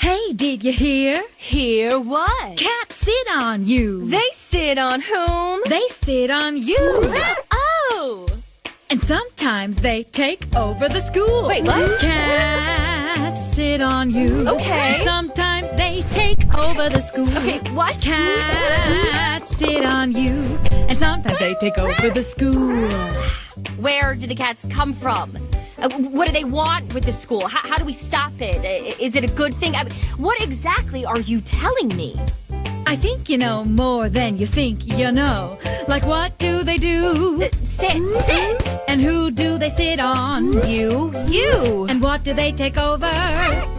Hey, did you hear? Hear what? Cats sit on you. They sit on whom? They sit on you. Oh! And sometimes they take over the school. Wait, what? Cats sit on you. Okay. And sometimes they take over the school. Okay, what? Cats sit on you. And sometimes they take over the school. Where do the cats come from? What do they want with the school? How do we stop it? Is it a good thing? What exactly are you telling me? I think you know more than you think you know. Like what do they do? Sit. And who do they sit on? You. And what do they take over?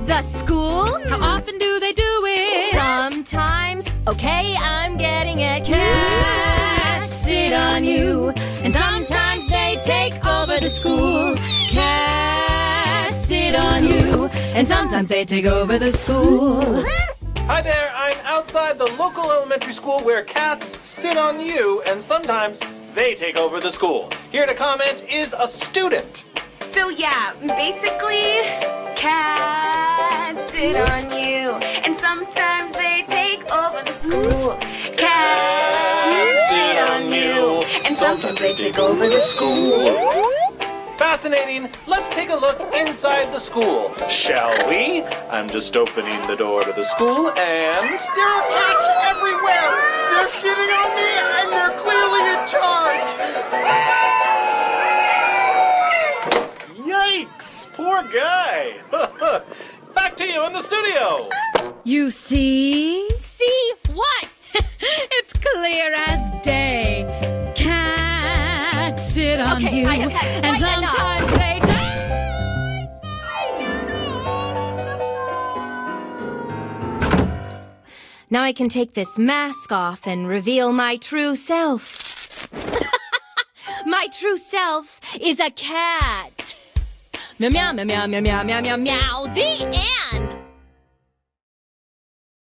The school? How often do they do it? Sometimes. Okay, I'm getting it. Cats sit on you. And sometimes they take over the school. Cats sit on you. And sometimes they take over the school. Hi there, I'm outside the local elementary school where cats sit on you and sometimes they take over the school. Here to comment is a student. So yeah, basically, cats sit on you, and sometimes they take over the school. Cats sit on you, and sometimes they take over the school. Fascinating. Let's take a look inside the school, shall we? I'm just opening the door to the school and... There are cats everywhere! They're sitting on me and they're clearly in charge! Yikes! Poor guy! Back to you in the studio! You see? See what? It's clear as day. Cats sit on Okay, you. right, And enough. sometimes they Now I can take this mask off and reveal my true self. My true self is a cat. Meow, meow, meow, meow, meow, meow, meow, meow. The end.